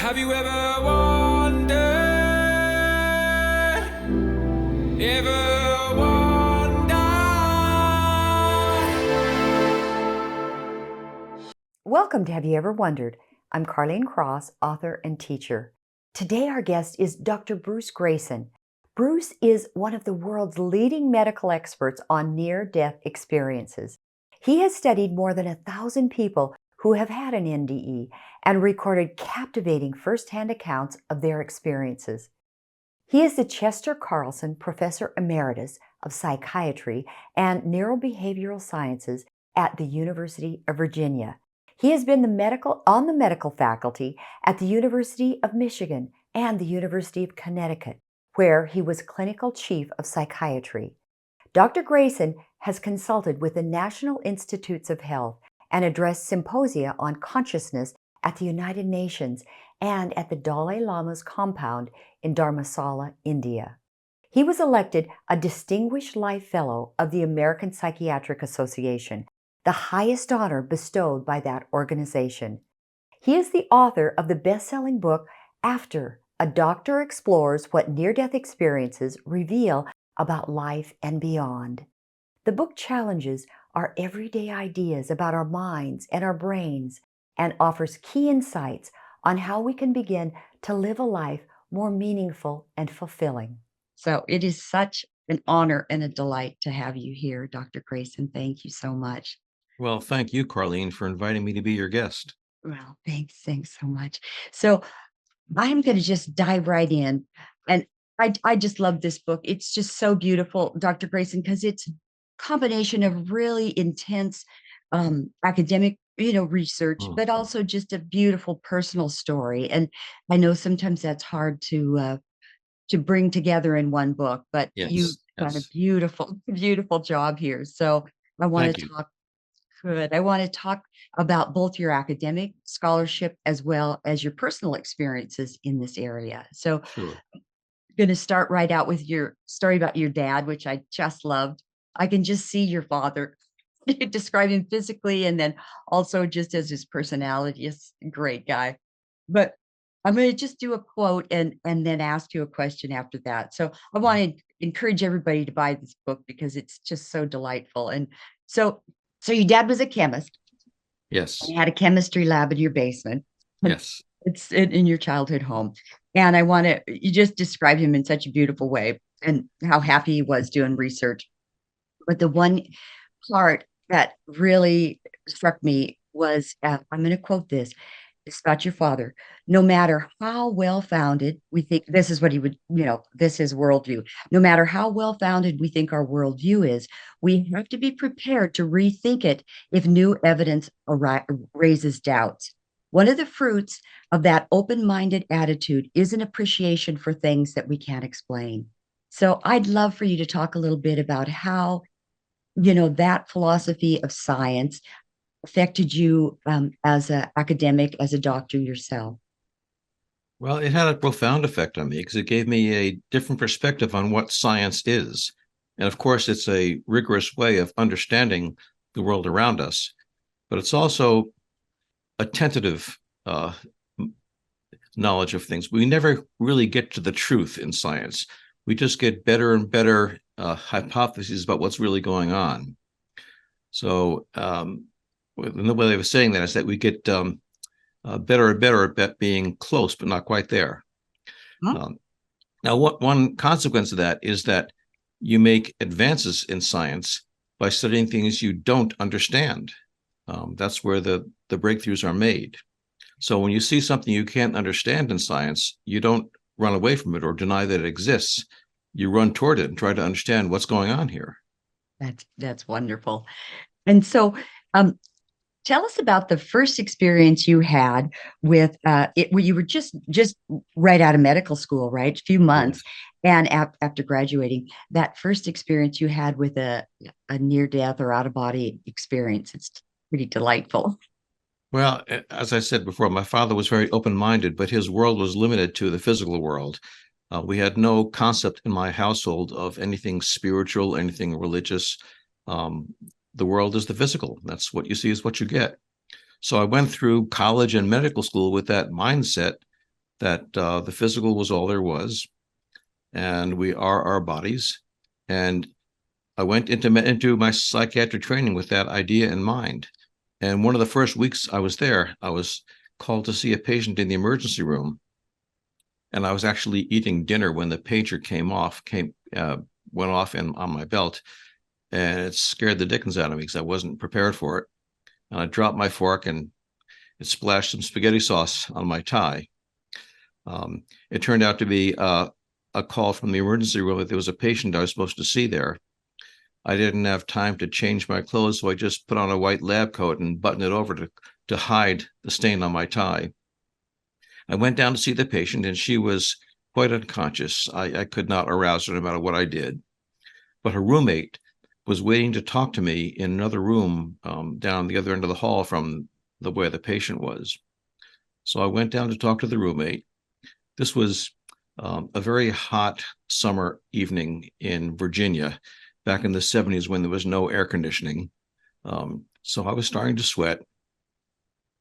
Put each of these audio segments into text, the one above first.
Have you ever wondered? Ever wondered? Welcome to Have You Ever Wondered? I'm Carlene Cross, author and teacher. Today our guest is Dr. Bruce Greyson. Bruce is one of the world's leading medical experts on near-death experiences. He has studied more than 1,000 people who have had an NDE and recorded captivating first-hand accounts of their experiences. He is the Chester Carlson Professor Emeritus of Psychiatry and Neurobehavioral Sciences at the University of Virginia. He has been on the medical faculty at the University of Michigan and the University of Connecticut, where he was clinical chief of psychiatry. Dr. Greyson has consulted with the National Institutes of Health and addressed symposia on consciousness at the United Nations and at the Dalai Lama's compound in Dharamsala, India. He was elected a Distinguished Life Fellow of the American Psychiatric Association, the highest honor bestowed by that organization. He is the author of the best-selling book, After, A Doctor Explores What Near-Death Experiences Reveal About Life and Beyond. The book challenges our everyday ideas about our minds and our brains and offers key insights on how we can begin to live a life more meaningful and fulfilling. So it is such an honor and a delight to have you here, Dr. Greyson. Thank you so much. Well, thank you, Carlene, for inviting me to be your guest. Well, thanks so much. So I'm going to just dive right in. And I just love this book. It's just so beautiful, Dr. Greyson, because it's a combination of really intense academic research, but also just a beautiful personal story. And I know sometimes that's hard to bring together in one book, but you've done a beautiful job here. So I want to talk. Good. I want to talk about both your academic scholarship as well as your personal experiences in this area. So I'm going to start right out with your story about your dad, which I just loved. I can just see your father. You describe him physically and then also just as his personality. Is a great guy. But I'm going to just do a quote and then ask you a question after that. So I want to encourage everybody to buy this book because it's just so delightful. And so your dad was a chemist. Yes. You had a chemistry lab in your basement. Yes. It's in your childhood home. And you just described him in such a beautiful way and how happy he was doing research. But the one part that really struck me was, I'm going to quote this. It's about your father. No matter how well-founded we think, this is what he would, this is worldview. No matter how well-founded we think our worldview is, we have to be prepared to rethink it if new evidence raises doubts. One of the fruits of that open-minded attitude is an appreciation for things that we can't explain. So I'd love for you to talk a little bit about how, that philosophy of science affected you as an academic, as a doctor yourself? Well, it had a profound effect on me because it gave me a different perspective on what science is. And of course, it's a rigorous way of understanding the world around us, but it's also a tentative knowledge of things. We never really get to the truth in science. We just get better and better hypotheses about what's really going on. So the way I was saying that is that we get better and better at being close, but not quite there. Now, one consequence of that is that you make advances in science by studying things you don't understand. That's where the breakthroughs are made. So when you see something you can't understand in science, you don't run away from it or deny that it exists. You run toward it and try to understand what's going on here. That's wonderful. And so tell us about the first experience you had with it, where you were just right out of medical school, right? A few months. Yes. And after graduating, that first experience you had with a near-death or out-of-body experience. It's pretty delightful. Well, as I said before, my father was very open-minded, but his world was limited to the physical world. We had no concept in my household of anything spiritual, anything religious. The world is the physical. That's what you see is what you get. So I went through college and medical school with that mindset, that the physical was all there was, and we are our bodies. And I went into my psychiatric training with that idea in mind. And one of the first weeks I was there, I was called to see a patient in the emergency room. And I was actually eating dinner when the pager went off on my belt. And it scared the dickens out of me because I wasn't prepared for it. And I dropped my fork and it splashed some spaghetti sauce on my tie. It turned out to be a call from the emergency room that there was a patient I was supposed to see there. I didn't have time to change my clothes, so I just put on a white lab coat and buttoned it over to hide the stain on my tie. I went down to see the patient, and she was quite unconscious. I could not arouse her no matter what I did. But her roommate was waiting to talk to me in another room down the other end of the hall from where the patient was. So I went down to talk to the roommate. This was a very hot summer evening in Virginia back in the 70s when there was no air conditioning. So I was starting to sweat.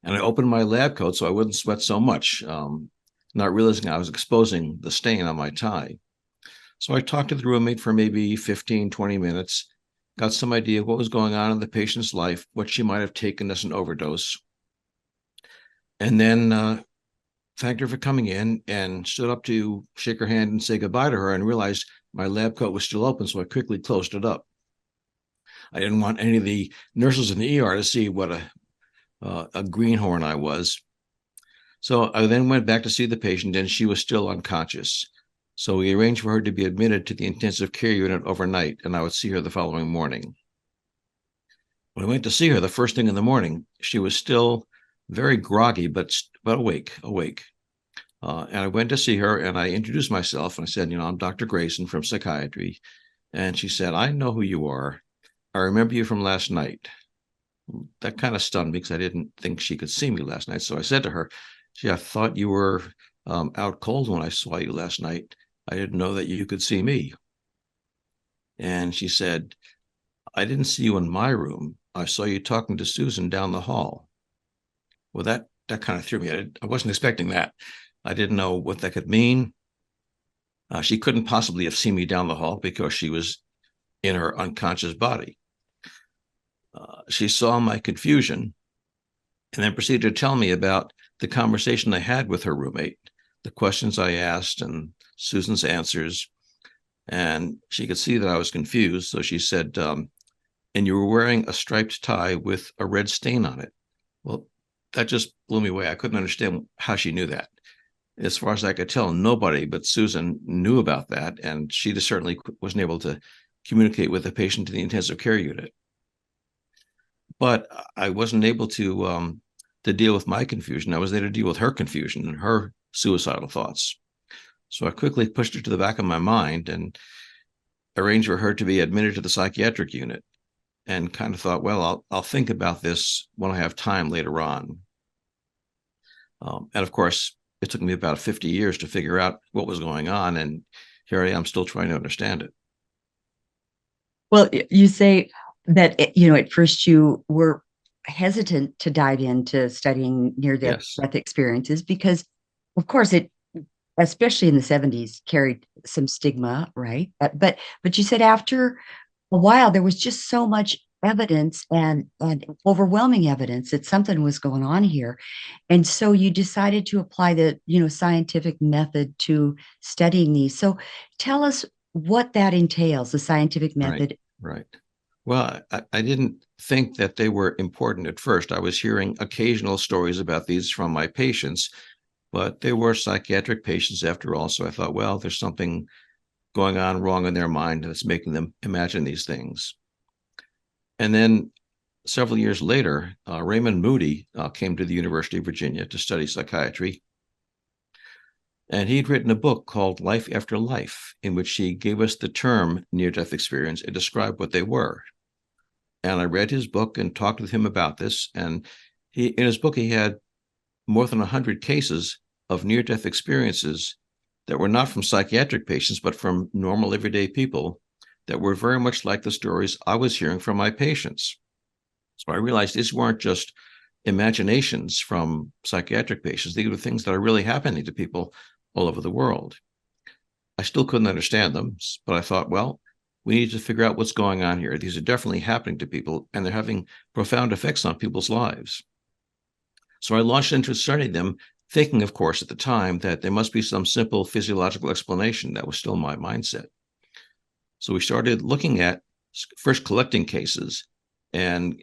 And I opened my lab coat so I wouldn't sweat so much, not realizing I was exposing the stain on my tie. So I talked to the roommate for maybe 15, 20 minutes, got some idea of what was going on in the patient's life, what she might have taken as an overdose. And then thanked her for coming in and stood up to shake her hand and say goodbye to her, and realized my lab coat was still open, so I quickly closed it up. I didn't want any of the nurses in the ER to see what a greenhorn I was. So I then went back to see the patient, and she was still unconscious. So we arranged for her to be admitted to the intensive care unit overnight, and I would see her the following morning. When I went to see her the first thing in the morning, she was still very groggy, but awake. And I went to see her, and I introduced myself, and I said, I'm Dr. Greyson from psychiatry. And she said, I know who you are. I remember you from last night. That kind of stunned me because I didn't think she could see me last night. So I said to her, gee, I thought you were out cold when I saw you last night. I didn't know that you could see me. And she said, I didn't see you in my room. I saw you talking to Susan down the hall. Well, that kind of threw me. I wasn't expecting that. I didn't know what that could mean. She couldn't possibly have seen me down the hall because she was in her unconscious body. She saw my confusion and then proceeded to tell me about the conversation I had with her roommate, the questions I asked and Susan's answers. And she could see that I was confused. So she said, and you were wearing a striped tie with a red stain on it. Well, that just blew me away. I couldn't understand how she knew that. As far as I could tell, nobody but Susan knew about that. And she just certainly wasn't able to communicate with the patient in the intensive care unit. But I wasn't able to deal with my confusion. I was there to deal with her confusion and her suicidal thoughts. So I quickly pushed her to the back of my mind and arranged for her to be admitted to the psychiatric unit, and kind of thought, well, I'll think about this when I have time later on. And of course, it took me about 50 years to figure out what was going on. And here I am still trying to understand it. Well, you say that, at first you were hesitant to dive into studying near-death experiences because, of course, it, especially in the 70s, carried some stigma, right? But you said after a while, there was just so much evidence and overwhelming evidence that something was going on here. And so you decided to apply the, scientific method to studying these. So tell us what that entails, the scientific method. Right. Well, I didn't think that they were important at first. I was hearing occasional stories about these from my patients, but they were psychiatric patients after all. So I thought, well, there's something going on wrong in their mind that's making them imagine these things. And then several years later, Raymond Moody came to the University of Virginia to study psychiatry. And he'd written a book called Life After Life, in which he gave us the term near-death experience and described what they were. And I read his book and talked with him about this. And in his book, he had more than 100 cases of near-death experiences that were not from psychiatric patients, but from normal everyday people that were very much like the stories I was hearing from my patients. So I realized these weren't just imaginations from psychiatric patients. These were things that are really happening to people all over the world. I still couldn't understand them, but I thought, well, we need to figure out what's going on here. These are definitely happening to people, and they're having profound effects on people's lives. So I launched into studying them, thinking, of course, at the time that there must be some simple physiological explanation. That was still my mindset. So we started looking at, first collecting cases, and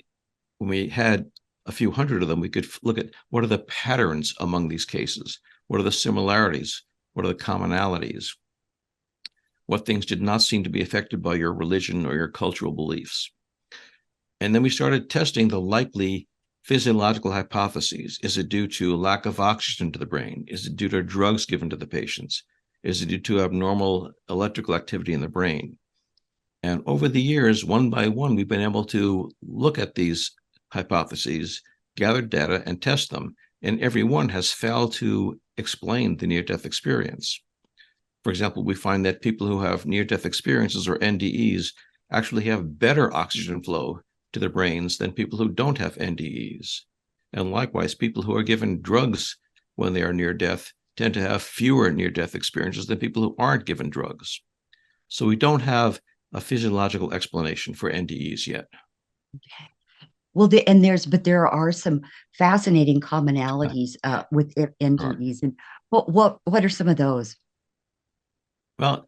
when we had a few hundred of them, we could look at what are the patterns among these cases, what are the similarities, what are the commonalities, what things did not seem to be affected by your religion or your cultural beliefs. And then we started testing the likely physiological hypotheses. Is it due to lack of oxygen to the brain? Is it due to drugs given to the patients? Is it due to abnormal electrical activity in the brain? And over the years, one by one, we've been able to look at these hypotheses, gather data, and test them. And every one has failed to explain the near-death experience. For example, we find that people who have near-death experiences, or NDEs, actually have better oxygen flow to their brains than people who don't have NDEs. And likewise, people who are given drugs when they are near death tend to have fewer near-death experiences than people who aren't given drugs. So we don't have a physiological explanation for NDEs yet. Okay. Well, there are some fascinating commonalities with NDEs. And what are some of those? Well,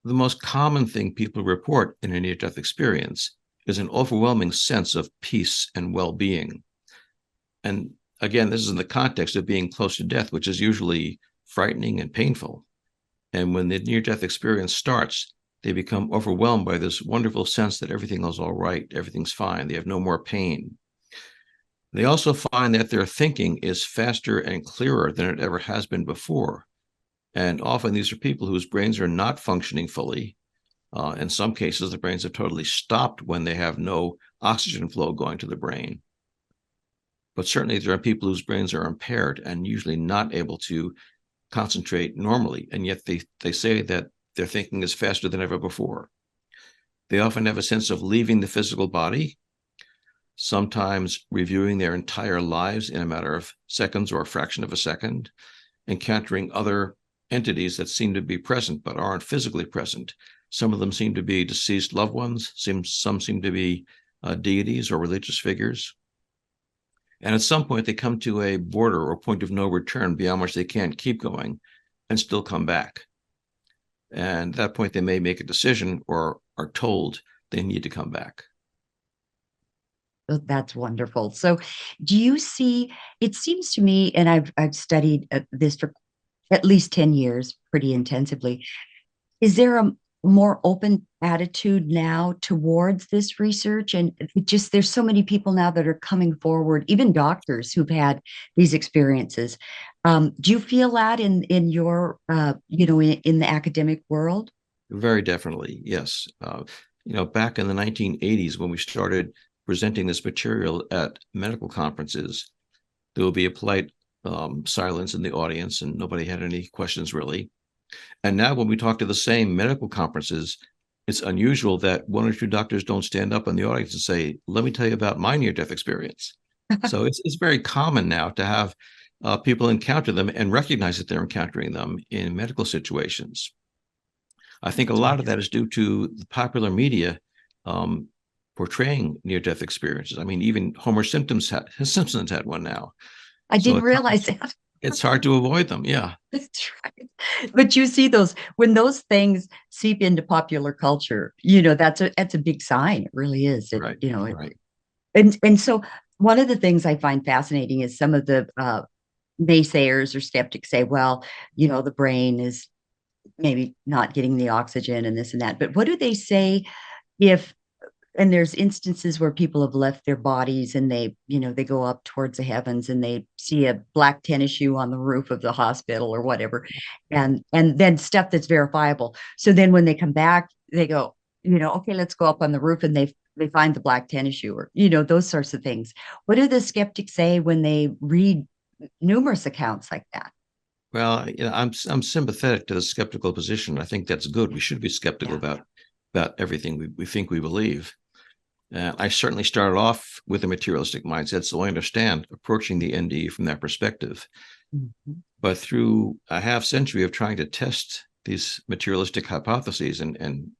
the most common thing people report in a near-death experience is an overwhelming sense of peace and well-being. And again, this is in the context of being close to death, which is usually frightening and painful. And when the near-death experience starts, they become overwhelmed by this wonderful sense that everything is all right, everything's fine, they have no more pain. They also find that their thinking is faster and clearer than it ever has been before. And often these are people whose brains are not functioning fully. In some cases, the brains have totally stopped when they have no oxygen flow going to the brain. But certainly there are people whose brains are impaired and usually not able to concentrate normally, and yet they say that their thinking is faster than ever before. They often have a sense of leaving the physical body, sometimes reviewing their entire lives in a matter of seconds or a fraction of a second, encountering other entities that seem to be present but aren't physically present. Some of them seem to be deceased loved ones, some seem to be deities or religious figures. And at some point, they come to a border or point of no return beyond which they can't keep going and still come back. And at that point, they may make a decision or are told they need to come back. Oh, that's wonderful. So do you see, it seems to me, and I've studied this for at least 10 years pretty intensively, is there a more open attitude now towards this research? And there's so many people now that are coming forward, even doctors who've had these experiences. Do you feel that in your in the academic world? Very definitely, yes. Back in the 1980s, when we started presenting this material at medical conferences, there will be a polite silence in the audience, and nobody had any questions really. And now when we talk to the same medical conferences, it's unusual that one or two doctors don't stand up in the audience and say, let me tell you about my near-death experience. So it's very common now to have people encounter them and recognize that they're encountering them in medical situations. I think a lot of that is due to the popular media portraying near-death experiences. I mean, even Homer Simpson's had one now. I didn't realize that. It's hard to avoid them. Yeah. That's right. But you see when those things seep into popular culture, that's a big sign. It really is. Right. Right. And so one of the things I find fascinating is some of the naysayers or skeptics say, well, the brain is maybe not getting the oxygen and this and that. But what do they say and there's instances where people have left their bodies and they go up towards the heavens and they see a black tennis shoe on the roof of the hospital or whatever, and then stuff that's verifiable. So then when they come back, they go, okay, let's go up on the roof, and they find the black tennis shoe, or those sorts of things. What do the skeptics say when they read numerous accounts like that? Well, I'm sympathetic to the skeptical position. I think that's good. We should be skeptical about everything we think we believe. I certainly started off with a materialistic mindset, so I understand approaching the NDE from that perspective. Mm-hmm. But through a half century of trying to test these materialistic hypotheses and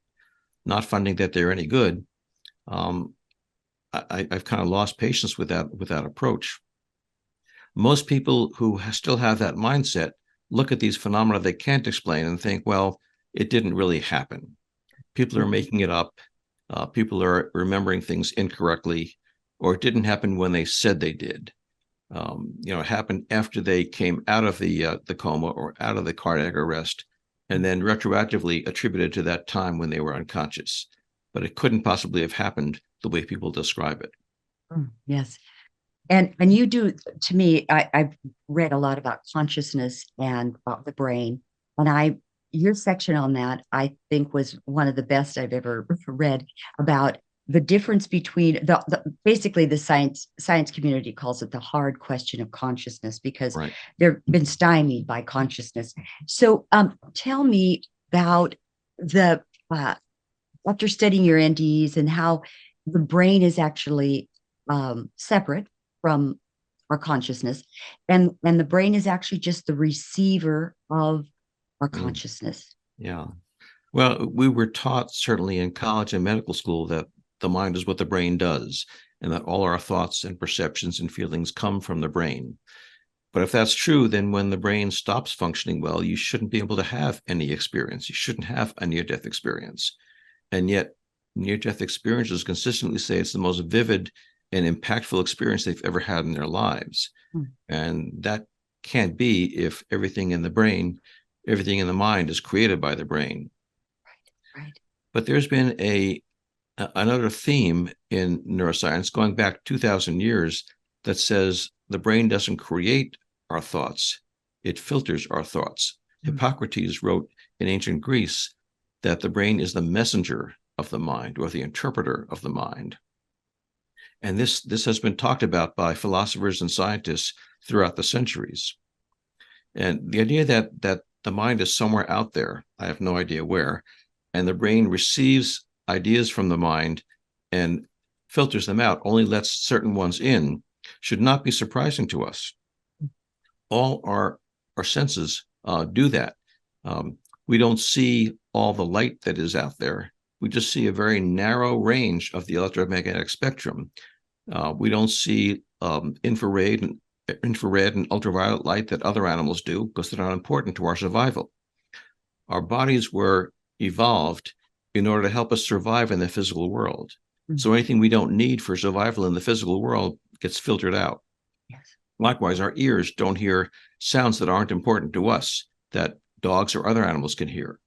not finding that they're any good, I've kind of lost patience with that approach. Most people who still have that mindset look at these phenomena they can't explain and think, well, it didn't really happen. People are making it up. People are remembering things incorrectly, or it didn't happen when they said they did. It happened after they came out of the coma or out of the cardiac arrest, and then retroactively attributed to that time when they were unconscious. But it couldn't possibly have happened the way people describe it. Yes. And you do, to me, I've read a lot about consciousness and about the brain. And your section on that, I think, was one of the best I've ever read about the difference between basically the science community calls it the hard question of consciousness, because Right. they've been stymied by consciousness. So tell me about after studying your NDEs and how the brain is actually separate from our consciousness, and the brain is actually just the receiver of our consciousness. Yeah. Well, we were taught certainly in college and medical school that the mind is what the brain does, and that all our thoughts and perceptions and feelings come from the brain. But if that's true, then when the brain stops functioning well, you shouldn't be able to have any experience. You shouldn't have a near-death experience. And yet, near-death experiences consistently say it's the most vivid and impactful experience they've ever had in their lives. And that can't be if everything in the brain, everything in the mind is created by the brain. Right. But there's been another theme in neuroscience going back 2,000 years that says the brain doesn't create our thoughts, it filters our thoughts. Hippocrates wrote in ancient Greece that the brain is the messenger of the mind, or the interpreter of the mind. And this has been talked about by philosophers and scientists throughout the centuries. And the idea that the mind is somewhere out there, I have no idea where, and the brain receives ideas from the mind and filters them out, only lets certain ones in, should not be surprising to us. All our senses do that. We don't see all the light that is out there. We just see a very narrow range of the electromagnetic spectrum. We don't see infrared and ultraviolet light that other animals do, because they're not important to our survival. Our bodies were evolved in order to help us survive in the physical world. So anything we don't need for survival in the physical world gets filtered out. Yes. Likewise, our ears don't hear sounds that aren't important to us, that dogs or other animals can hear.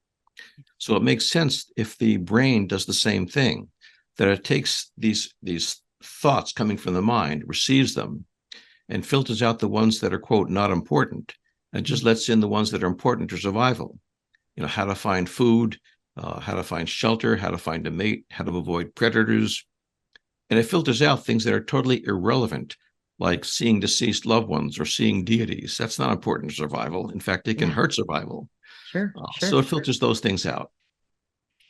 So it makes sense if the brain does the same thing, that it takes these thoughts coming from the mind, receives them, and filters out the ones that are, quote, not important, and just lets in the ones that are important to survival. How to find food, how to find shelter, how to find a mate, how to avoid predators. And it filters out things that are totally irrelevant, like seeing deceased loved ones or seeing deities. That's not important to survival. In fact, it can hurt survival. Sure. So it filters those things out.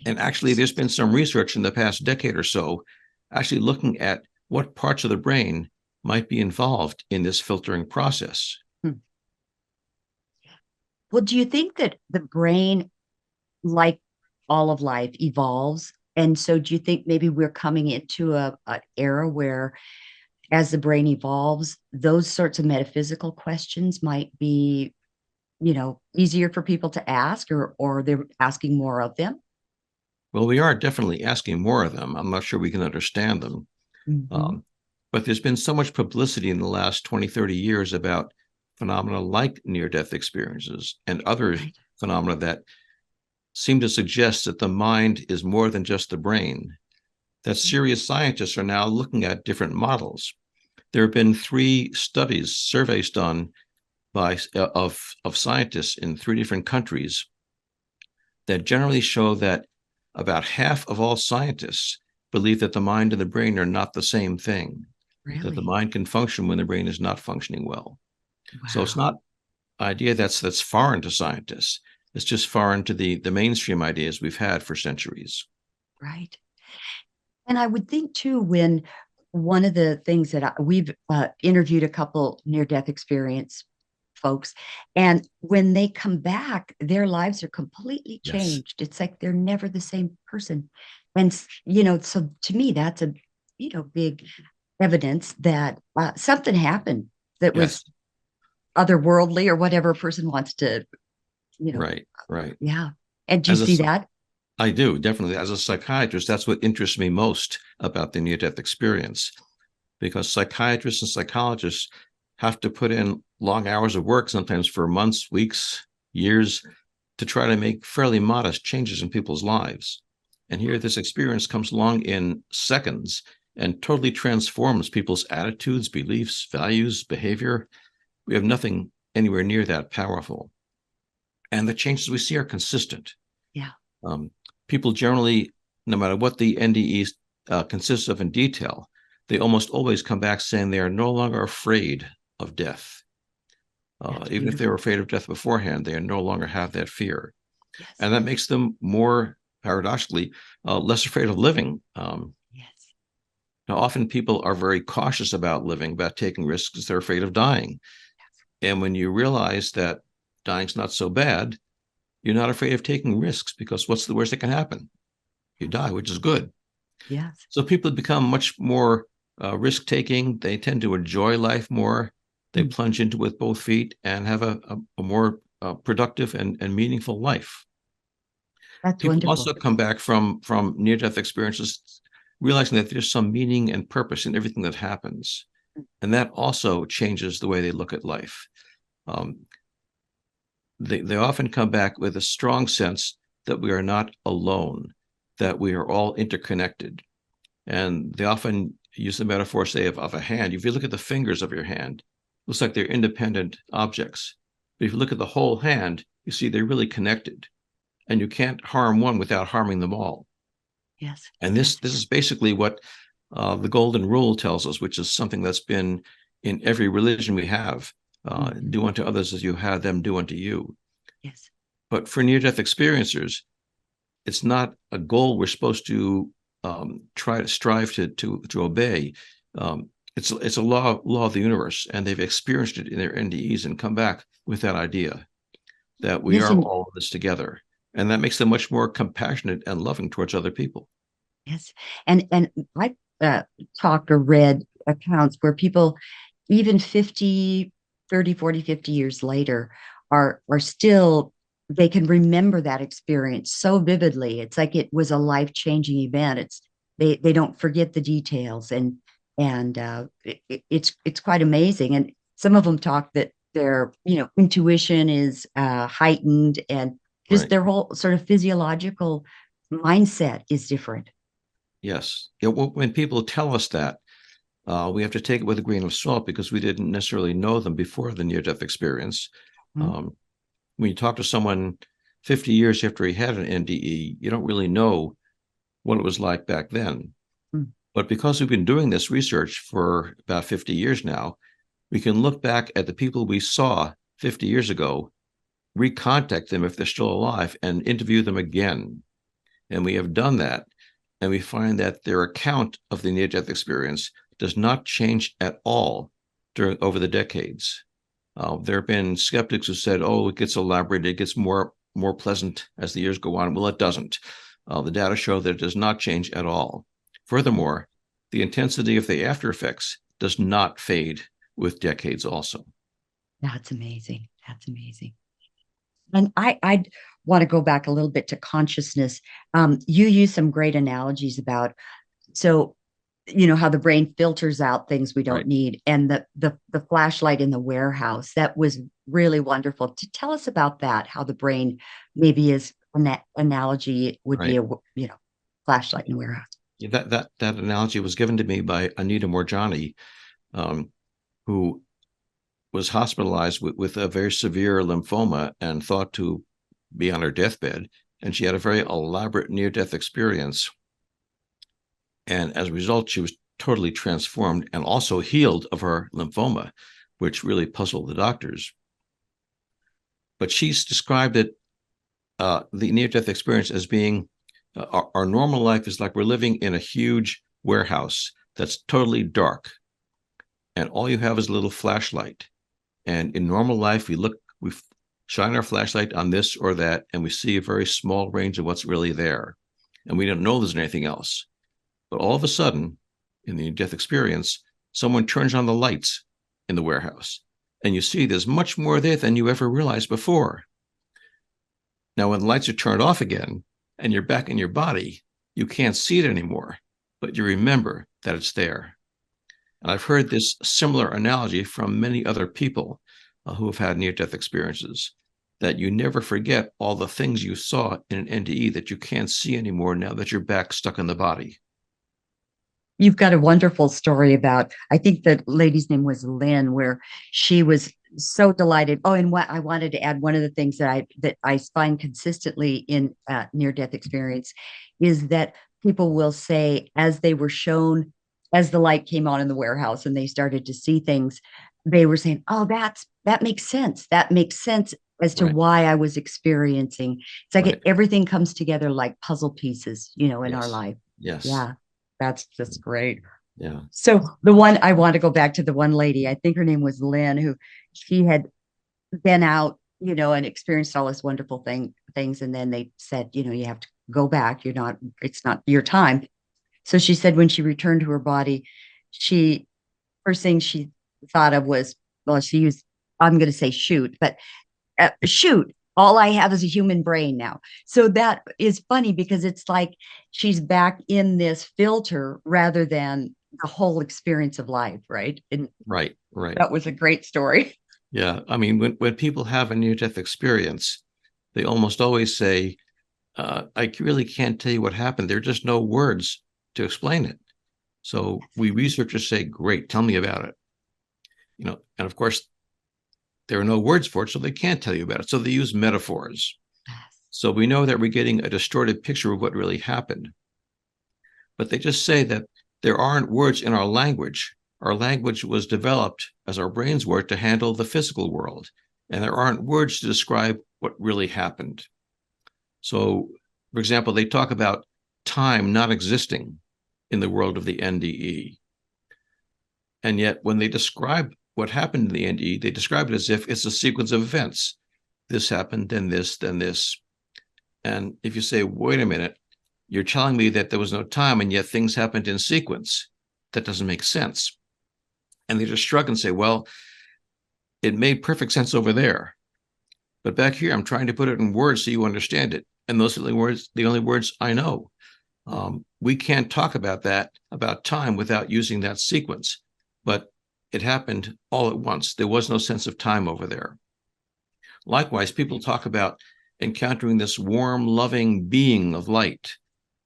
And actually, there's been some research in the past decade or so actually looking at what parts of the brain might be involved in this filtering process. Well, do you think that the brain, like all of life, evolves? And so do you think maybe we're coming into an era where, as the brain evolves, those sorts of metaphysical questions might be, easier for people to ask, or they're asking more of them? Well, we are definitely asking more of them. I'm not sure we can understand them. But there's been so much publicity in the last 20, 30 years about phenomena like near-death experiences and other phenomena that seem to suggest that the mind is more than just the brain, that serious scientists are now looking at different models. There have been 3 surveys done by of scientists in 3 different countries that generally show that about half of all scientists believe that the mind and the brain are not the same thing. That the mind can function when the brain is not functioning well. So it's not an idea that's foreign to scientists. It's just foreign to the mainstream ideas we've had for centuries. Right. And I would think too, when one of the things that we've interviewed a couple near-death experience folks, and when they come back, their lives are completely Yes. changed. It's like they're never the same person. And, so to me, that's a, big evidence that something happened that was Yes. otherworldly or whatever a person wants to, you know, Right. Right. yeah. And do you As a see that? I do, definitely. As a psychiatrist, that's what interests me most about the near-death experience, because psychiatrists and psychologists have to put in long hours of work, sometimes for months, weeks, years, to try to make fairly modest changes in people's lives. And here, this experience comes along in seconds and totally transforms people's attitudes, beliefs, values, behavior. We have nothing anywhere near that powerful. And the changes we see are consistent. Yeah. Um, People generally, no matter what the NDEs consists of in detail, they almost always come back saying they are no longer afraid of death. Even if they were afraid of death beforehand, they no longer have that fear. Yes. And that makes them more, paradoxically, less afraid of living. Yes. Now, often people are very cautious about living, about taking risks, because they're afraid of dying. And when you realize that dying's not so bad, you're not afraid of taking risks, because what's the worst that can happen? You die, which is good. Yes. So people become much more risk taking. They tend to enjoy life more. They plunge into it with both feet and have a more productive and meaningful life. That's People wonderful. also come back from near-death experiences realizing that there's some meaning and purpose in everything that happens. And that also changes the way they look at life. They often come back with a strong sense that we are not alone, that we are all interconnected. And they often use the metaphor, say, of a hand. If you look at the fingers of your hand, it looks like they're independent objects. But if you look at the whole hand, you see they're really connected. And you can't harm one without harming them all. Yes. And this is basically what the golden rule tells us, which is something that's been in every religion we have. Do unto others as you have them do unto you. Yes. But for near-death experiencers, it's not a goal we're supposed to try to strive to obey. It's a law of the universe, and they've experienced it in their NDEs and come back with that idea that we Yes, are all in this together, and that makes them much more compassionate and loving towards other people. yes. And I talked or read accounts where people, even 50, 30, 40, 50 years later, are still, they can remember that experience so vividly. It's like it was a life-changing event. They don't forget the details, and it's quite amazing. And some of them talk that their intuition is heightened, and just Right. their whole sort of physiological mindset is different. Yes. When people tell us that, we have to take it with a grain of salt, because we didn't necessarily know them before the near-death experience. Mm-hmm. When you talk to someone 50 years after he had an NDE, you don't really know what it was like back then. Mm. But because we've been doing this research for about 50 years now, we can look back at the people we saw 50 years ago, recontact them if they're still alive, and interview them again. And we have done that. And we find that their account of the near-death experience does not change at all over the decades. There have been skeptics who said, "Oh, it gets elaborated, it gets more pleasant as the years go on." Well, it doesn't. The data show that it does not change at all. Furthermore, the intensity of the after effects does not fade with decades also. That's amazing. That's amazing. And I want to go back a little bit to consciousness. You use some great analogies about, so how the brain filters out things we don't Right. need, and the flashlight in the warehouse. That was really wonderful. To tell us about that, how the brain maybe is an analogy would be Right. a flashlight in the warehouse. That analogy was given to me by Anita Morjani, who was hospitalized with a very severe lymphoma and thought to be on her deathbed. And she had a very elaborate near-death experience. And as a result, she was totally transformed and also healed of her lymphoma, which really puzzled the doctors. But she's described it, the near-death experience, as being Our normal life is like we're living in a huge warehouse that's totally dark, and all you have is a little flashlight. And in normal life, we shine our flashlight on this or that, and we see a very small range of what's really there. And we don't know there's anything else. But all of a sudden, in the near-death experience, someone turns on the lights in the warehouse, and you see there's much more there than you ever realized before. Now, when the lights are turned off again, and you're back in your body, you can't see it anymore, but you remember that it's there. And I've heard this similar analogy from many other people who have had near-death experiences, that you never forget all the things you saw in an NDE that you can't see anymore now that you're back stuck in the body. You've got a wonderful story about, I think the lady's name was Lynn, where she was so delighted. Oh, and what I wanted to add, one of the things that I find consistently in near-death experience is that people will say, as they were shown, as the light came on in the warehouse and they started to see things, they were saying, "Oh, that makes sense. That makes sense as to why I was experiencing." It's like everything comes together like puzzle pieces, in our life. Yes. Yeah, that's just great. Yeah. So the one, I want to go back to the one lady, I think her name was Lynn, who she had been out, and experienced all this wonderful things. And then they said, you have to go back. It's not your time. So she said when she returned to her body, first thing she thought of was, well, she used, I'm going to say shoot, but shoot, all I have is a human brain now. So that is funny because it's like she's back in this filter rather than the whole experience of life, right? And right. That was a great story. Yeah. I mean, when people have a near-death experience, they almost always say, I really can't tell you what happened. There are just no words to explain it. So we researchers say, great, tell me about it. And of course, there are no words for it, so they can't tell you about it. So they use metaphors. So we know that we're getting a distorted picture of what really happened. But they just say that there aren't words in our language. Our language was developed as our brains were to handle the physical world. And there aren't words to describe what really happened. So, for example, they talk about time not existing in the world of the NDE. And yet when they describe what happened in the NDE, they describe it as if it's a sequence of events. This happened, then this, then this. And if you say, wait a minute, you're telling me that there was no time and yet things happened in sequence, that doesn't make sense. And they just shrug and say, well, it made perfect sense over there. But back here, I'm trying to put it in words so you understand it. And those are the only words I know. We can't talk about time without using that sequence. But it happened all at once. There was no sense of time over there. Likewise, people talk about encountering this warm, loving being of light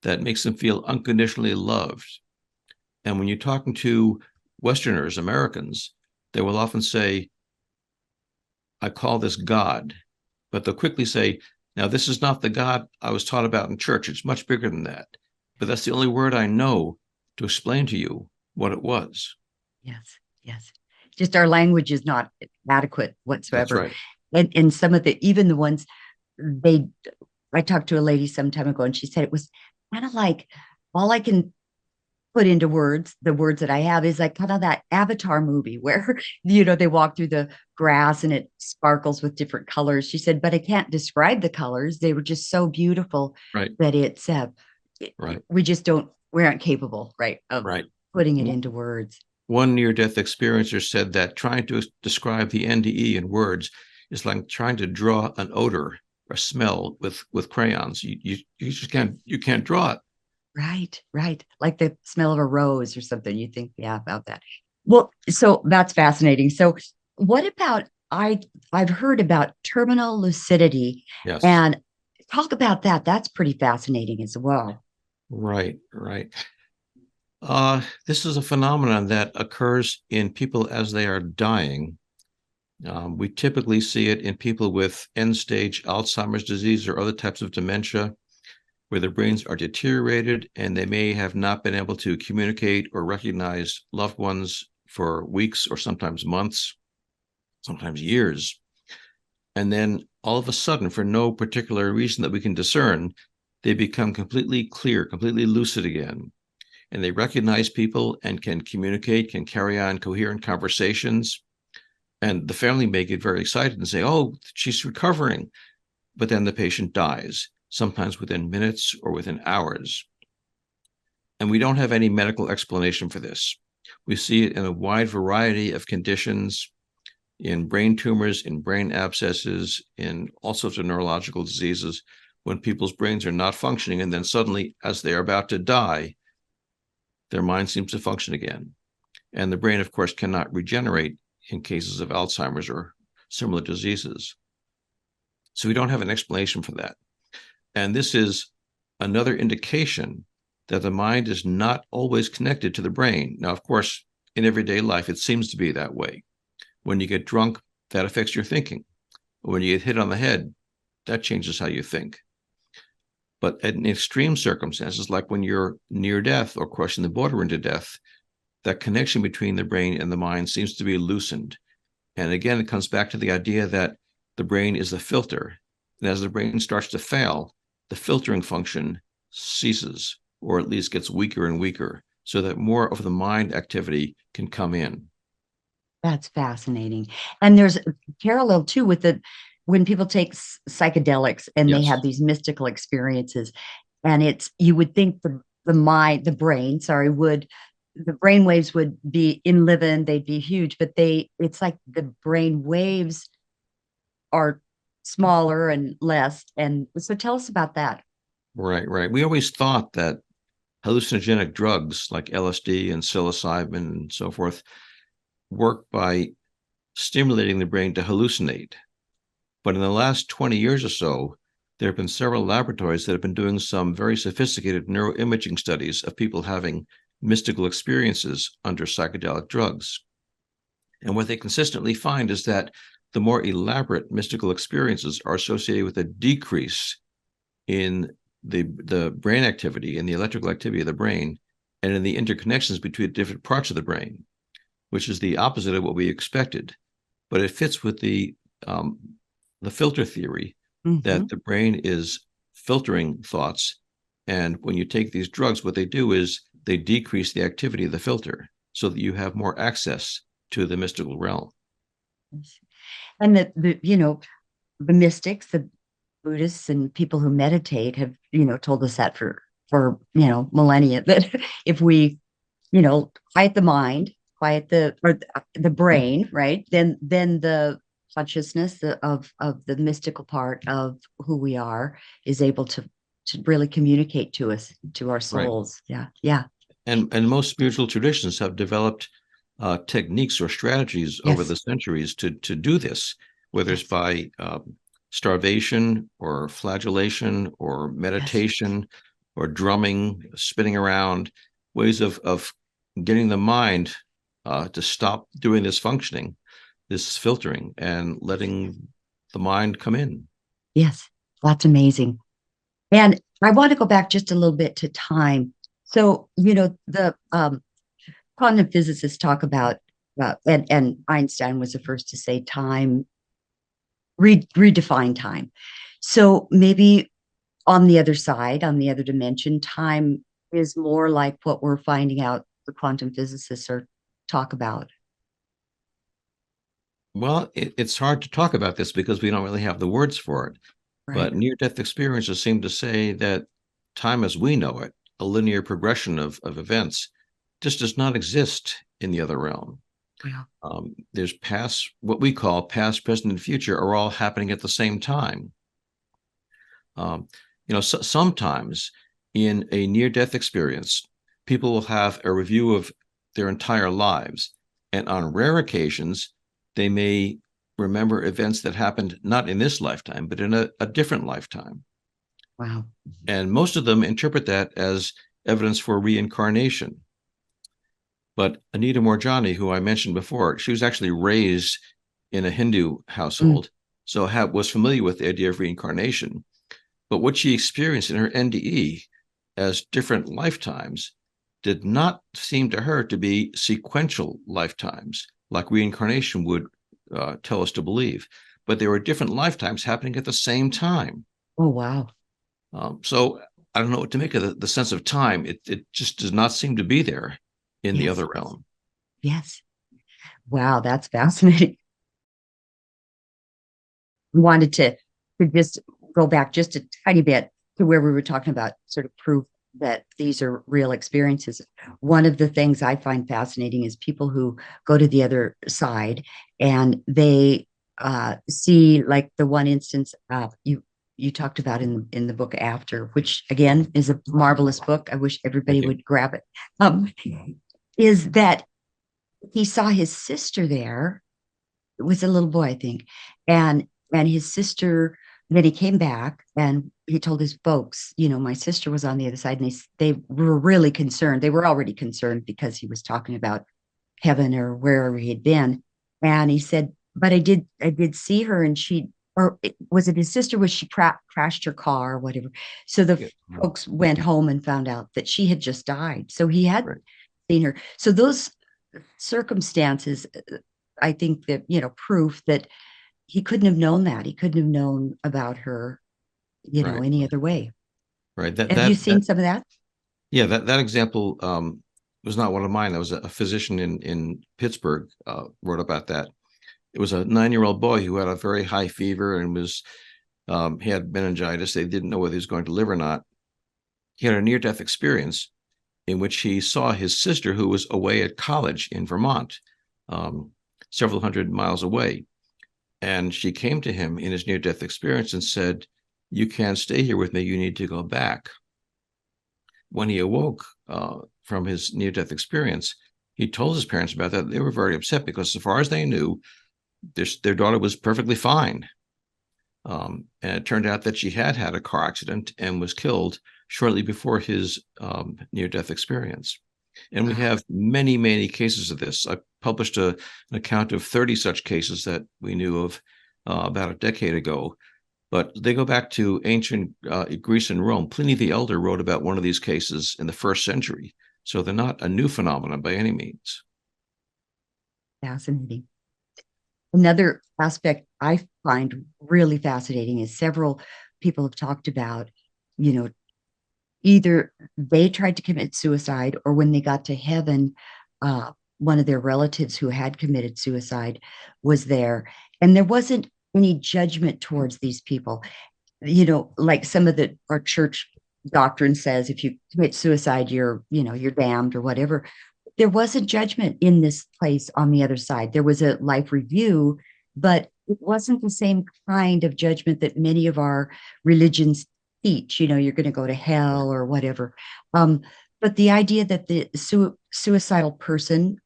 that makes them feel unconditionally loved. And when you're talking to Westerners, Americans, they will often say, I call this God. But they'll quickly say, now, this is not the God I was taught about in church. It's much bigger than that. But that's the only word I know to explain to you what it was. Yes. Just our language is not adequate whatsoever. That's right. And some of the ones, I talked to a lady some time ago and she said it was kind of like all I can put into words, the words that I have, is like kind of that Avatar movie where, they walk through the grass and it sparkles with different colors. She said, but I can't describe the colors. They were just so beautiful that it's, we aren't capable, of putting it into words. One near-death experiencer said that trying to describe the NDE in words is like trying to draw an odor or smell with crayons. You just can't draw it. Right. Like the smell of a rose or something. You think, about that. Well, so that's fascinating. So what about, I've heard about terminal lucidity. Yes. And talk about that. That's pretty fascinating as well. Right. This is a phenomenon that occurs in people as they are dying. We typically see it in people with end-stage Alzheimer's disease or other types of dementia, where their brains are deteriorated and they may have not been able to communicate or recognize loved ones for weeks or sometimes months, sometimes years. And then all of a sudden, for no particular reason that we can discern, they become completely clear, completely lucid again. And they recognize people and can communicate, can carry on coherent conversations. And the family may get very excited and say, oh, she's recovering. But then the patient dies, sometimes within minutes or within hours. And we don't have any medical explanation for this. We see it in a wide variety of conditions, in brain tumors, in brain abscesses, in all sorts of neurological diseases, when people's brains are not functioning, and then suddenly, as they are about to die, their mind seems to function again. And the brain, of course, cannot regenerate in cases of Alzheimer's or similar diseases. So we don't have an explanation for that. And this is another indication that the mind is not always connected to the brain. Now, of course, in everyday life, it seems to be that way. When you get drunk, that affects your thinking. When you get hit on the head, that changes how you think. But in extreme circumstances, like when you're near death or crossing the border into death, that connection between the brain and the mind seems to be loosened. And again, it comes back to the idea that the brain is the filter. And as the brain starts to fail, the filtering function ceases, or at least gets weaker and weaker, so that more of the mind activity can come in. That's fascinating. And there's a parallel too with when people take psychedelics and they Yes. have these mystical experiences, and you would think the brain waves would be in living, they'd be huge, but it's like the brain waves are smaller and less. And so tell us about that. Right. We always thought that hallucinogenic drugs like LSD and psilocybin and so forth work by stimulating the brain to hallucinate. But in the last 20 years or so, there have been several laboratories that have been doing some very sophisticated neuroimaging studies of people having mystical experiences under psychedelic drugs. And what they consistently find is that the more elaborate mystical experiences are associated with a decrease in the brain activity and the electrical activity of the brain and in the interconnections between different parts of the brain, which is the opposite of what we expected. But it fits with the filter theory that the brain is filtering thoughts. And when you take these drugs, what they do is they decrease the activity of the filter so that you have more access to the mystical realm. And the mystics, the Buddhists and people who meditate have, told us that for millennia, that if we, quiet the mind, quiet the brain, right? Then the consciousness of the mystical part of who we are is able to really communicate to us, to our souls. Right. Yeah. And most spiritual traditions have developed techniques or strategies over the centuries to do this, whether it's by starvation or flagellation or meditation or drumming, spinning around, ways of getting the mind to stop doing this functioning, this filtering, and letting the mind come in. Yes, that's amazing. And I want to go back just a little bit to time. So, the quantum physicists talk about, and Einstein was the first to say time, redefine time. So maybe on the other side, on the other dimension, time is more like what we're finding out the quantum physicists talk about. Well, it's hard to talk about this because we don't really have the words for it. Right. But near-death experiences seem to say that time as we know it, a linear progression of events, just does not exist in the other realm. Yeah. There's what we call past, present, and future are all happening at the same time. Sometimes in a near-death experience, people will have a review of their entire lives. And on rare occasions, they may remember events that happened not in this lifetime, but in a different lifetime. Wow. And most of them interpret that as evidence for reincarnation. But Anita Moorjani, who I mentioned before, she was actually raised in a Hindu household, so was familiar with the idea of reincarnation. But what she experienced in her NDE as different lifetimes did not seem to her to be sequential lifetimes, like reincarnation would tell us to believe. But there were different lifetimes happening at the same time. Oh, wow. So I don't know what to make of the sense of time. It just does not seem to be there in the other realm. Yes. Wow, that's fascinating. Wanted to just go back just a tiny bit to where we were talking about sort of proof that these are real experiences. One of the things I find fascinating is people who go to the other side and they see, like the one instance you talked about in the book After, which again is a marvelous book. I wish everybody would grab it. Is that he saw his sister there. It was a little boy, I think, and his sister. Then he came back and he told his folks, my sister was on the other side, and they were really concerned. They were already concerned because he was talking about heaven or wherever he had been. And he said, but I did see her, and was it his sister? Was she crashed her car or whatever? So the folks went home and found out that she had just died. So he had seen her. So those circumstances, I think that, proof that he couldn't have known that. He couldn't have known about her, any other way. Right. Have you seen some of that? Yeah, that example was not one of mine. That was a physician in Pittsburgh wrote about that. It was a 9-year-old boy who had a very high fever and he had meningitis. They didn't know whether he was going to live or not. He had a near-death experience in which he saw his sister, who was away at college in Vermont, several hundred miles away. And she came to him in his near-death experience and said, "You can't stay here with me. You need to go back." When he awoke from his near-death experience, he told his parents about that. They were very upset because, as far as they knew, their daughter was perfectly fine. And it turned out that she had had a car accident and was killed shortly before his near-death experience. And we have many, many cases of this. I published an account of 30 such cases that we knew of about a decade ago. But they go back to ancient Greece and Rome. Pliny the Elder wrote about one of these cases in the 1st century. So they're not a new phenomenon by any means. Fascinating. Another aspect I find really fascinating is several people have talked about, either they tried to commit suicide, or when they got to heaven, one of their relatives who had committed suicide was there. And there wasn't any judgment towards these people. Like some of our church doctrine says, if you commit suicide, you're damned or whatever. There wasn't judgment in this place on the other side. There was a life review, but it wasn't the same kind of judgment that many of our religions teach. You're going to go to hell or whatever. But the idea that the suicidal person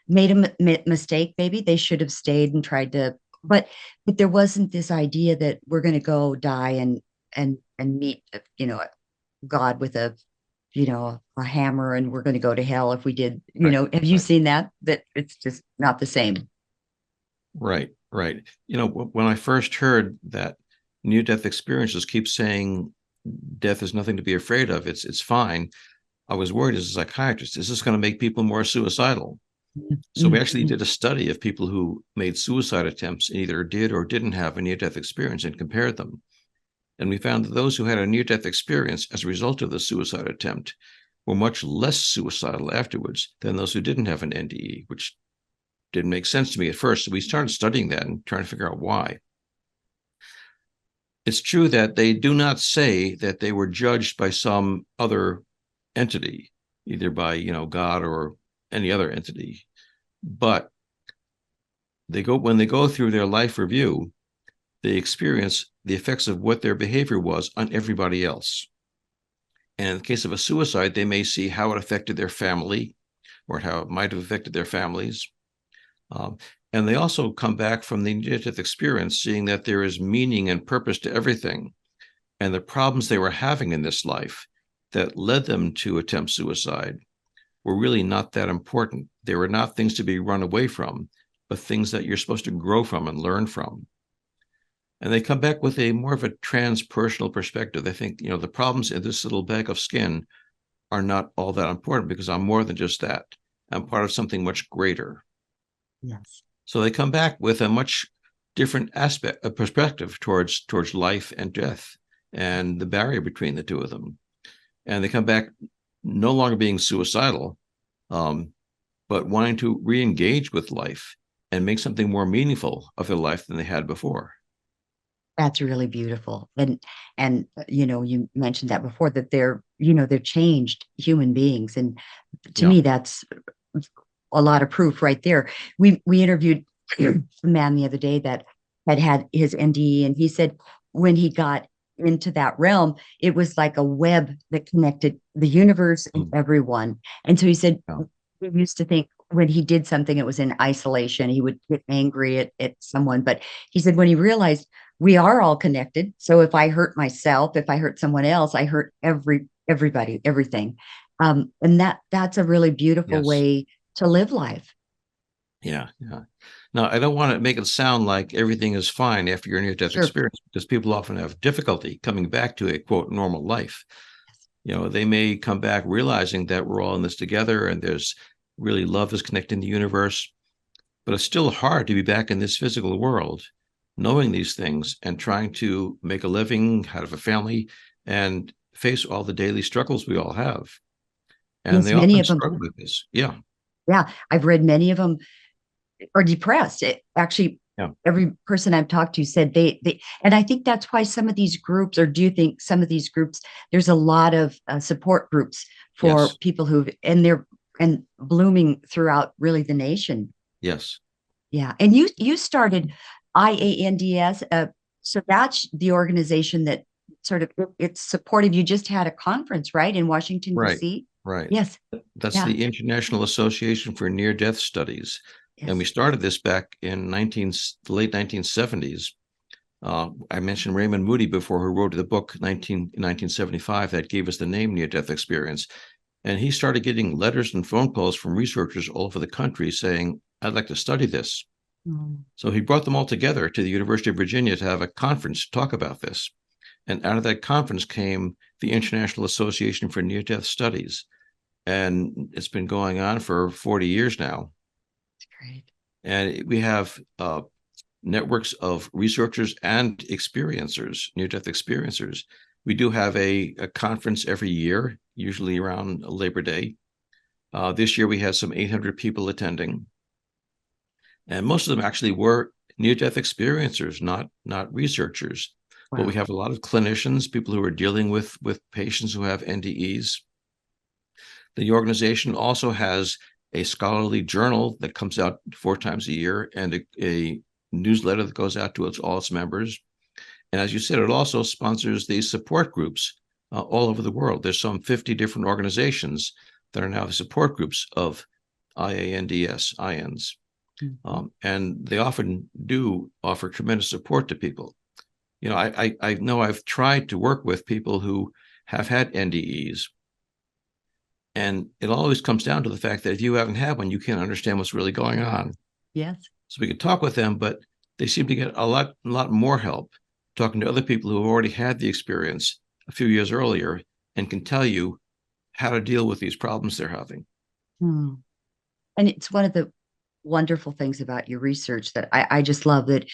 made a mistake, maybe they should have stayed and tried to, but there wasn't this idea that we're going to go die and meet, God with a hammer, and we're going to go to hell if we did, have you seen that it's just not the same? Right. When I first heard that near-death experiences keep saying death is nothing to be afraid of, it's fine, I was worried as a psychiatrist, is this going to make people more suicidal? So we actually did a study of people who made suicide attempts and either did or didn't have a near-death experience and compared them. And we found that those who had a near-death experience as a result of the suicide attempt were much less suicidal afterwards than those who didn't have an NDE, which didn't make sense to me at first. So we started studying that and trying to figure out why. It's true that they do not say that they were judged by some other entity, either by, God or any other entity. But when they go through their life review, they experience the effects of what their behavior was on everybody else. And in the case of a suicide, they may see how it affected their family or how it might have affected their families. And they also come back from the near-death experience seeing that there is meaning and purpose to everything. And the problems they were having in this life that led them to attempt suicide were really not that important. They were not things to be run away from, but things that you're supposed to grow from and learn from. And they come back with a more of a transpersonal perspective. They think, the problems in this little bag of skin are not all that important because I'm more than just that. I'm part of something much greater. Yes. So they come back with a much different perspective towards life and death and the barrier between the two of them. And they come back no longer being suicidal, but wanting to re-engage with life and make something more meaningful of their life than they had before. That's really beautiful. And you mentioned that before, that they're changed human beings. And to me, that's a lot of proof right there. We interviewed a man the other day that had his NDE, and he said when he got into that realm, it was like a web that connected the universe and everyone. And so he said he used to think when he did something, it was in isolation. He would get angry at someone. But he said when he realized we are all connected. So if I hurt myself, if I hurt someone else, I hurt everybody, everything. And that's a really beautiful way to live life. Yeah. Now, I don't want to make it sound like everything is fine after your near-death experience, because people often have difficulty coming back to a, quote, normal life. They may come back realizing that we're all in this together and there's really love is connecting the universe, but it's still hard to be back in this physical world, knowing these things and trying to make a living, have a family, and face all the daily struggles we all have. And they often struggle with this. Yeah, I've read many of them are depressed. Every person I've talked to said they and I think that's why some of these groups, or do you think some of these groups, there's a lot of support groups for people they're blooming throughout really the nation. Yes. Yeah. And you started IANDS. So that's the organization that sort of it's supportive. You just had a conference, right, in Washington, D.C.? Right. Yes. That's the International Association for Near-Death Studies. Yes. And we started this back in the late 1970s. I mentioned Raymond Moody before, who wrote the book in 1975 that gave us the name Near-Death Experience. And he started getting letters and phone calls from researchers all over the country saying, I'd like to study this. So he brought them all together to the University of Virginia to have a conference to talk about this. And out of that conference came the International Association for Near-Death Studies. And it's been going on for 40 years now. That's great. And we have networks of researchers and experiencers, near-death experiencers. We do have a conference every year, usually around Labor Day. This year we had some 800 people attending. And most of them actually were near-death experiencers, not researchers. Wow. But we have a lot of clinicians, people who are dealing with patients who have NDEs. The organization also has a scholarly journal that comes out 4 times a year and a newsletter that goes out to all its members. And as you said, it also sponsors these support groups all over the world. There's some 50 different organizations that are now the support groups of IANDS, INs. And they often do offer tremendous support to people. I know I've tried to work with people who have had NDEs, and it always comes down to the fact that if you haven't had one, you can't understand what's really going on. Yes. So we could talk with them, but they seem to get a lot more help talking to other people who have already had the experience a few years earlier and can tell you how to deal with these problems they're having. And it's one of the wonderful things about your research that I just love, that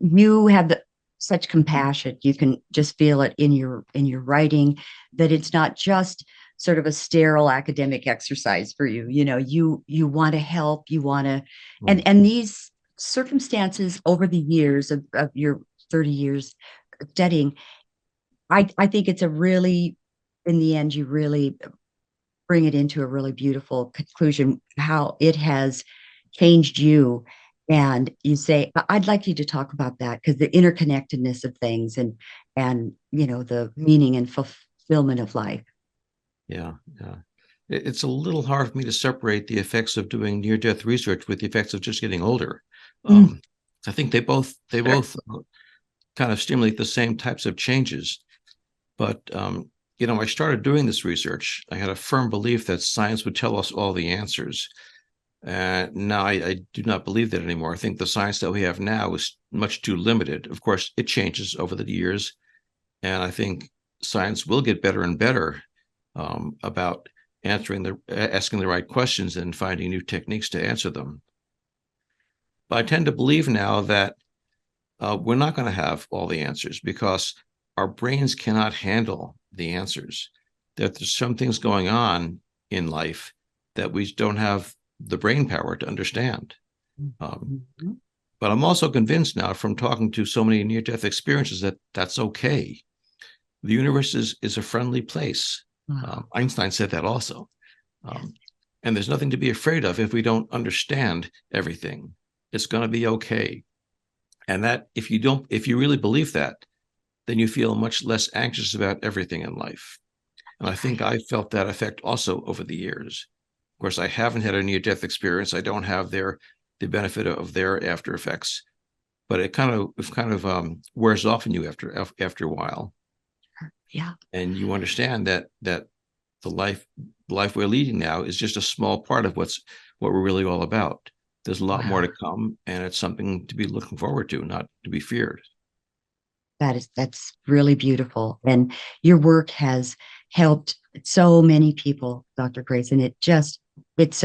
you have such compassion. You can just feel it in your writing, that it's not just sort of a sterile academic exercise for you. You want to help, you want to, and these circumstances over the years of your 30 years studying, I think it's a really, in the end, you really bring it into a really beautiful conclusion, how it has changed you. And you say, I'd like you to talk about that, because the interconnectedness of things and the meaning and fulfillment of life. Yeah. It's a little hard for me to separate the effects of doing near-death research with the effects of just getting older. I think they both kind of stimulate the same types of changes. But I started doing this research. I had a firm belief that science would tell us all the answers. Now I do not believe that anymore. I think the science that we have now is much too limited. Of course, it changes over the years, and I think science will get better and better about asking the right questions and finding new techniques to answer them. But I tend to believe now that we're not going to have all the answers, because our brains cannot handle the answers, that there's some things going on in life that we don't have the brain power to understand. But I'm also convinced now from talking to so many near-death experiences that that's okay. The universe is a friendly place. Einstein said that also. And there's nothing to be afraid of if we don't understand everything. It's going to be okay. And that if you really believe that, then you feel much less anxious about everything in life. And I think I felt that effect also over the years. Of course, I haven't had a near-death experience. I don't have the benefit of their after effects, but it kind of wears off on you after a while. Yeah. And you understand that the life we're leading now is just a small part of what we're really all about. There's a lot more to come, and it's something to be looking forward to, not to be feared. That's really beautiful. And your work has helped so many people, Dr. Greyson. It's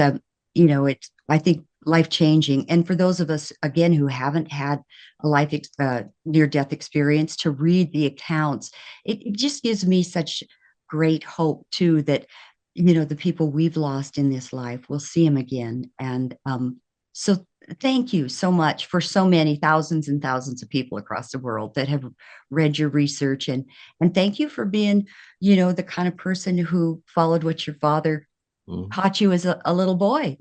I think life-changing. And for those of us, again, who haven't had a near-death experience, to read the accounts, it just gives me such great hope too, that, the people we've lost in this life, we'll see them again. And so thank you so much for so many thousands and thousands of people across the world that have read your research, and thank you for being, the kind of person who followed what your father taught you as a little boy,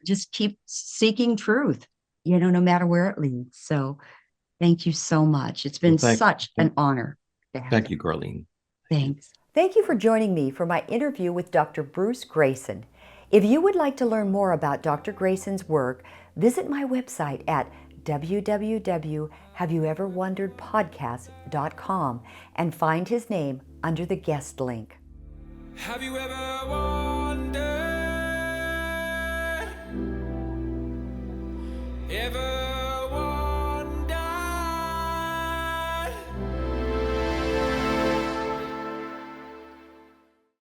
just keep seeking truth, no matter where it leads. So thank you so much. It's been such an honor to have Thank you, Carlene. Thanks. Thank you for joining me for my interview with Dr. Bruce Greyson. If you would like to learn more about Dr. Greyson's work, visit my website at www.haveyoueverwonderedpodcast.com and find his name under the guest link. Have you ever wondered? Ever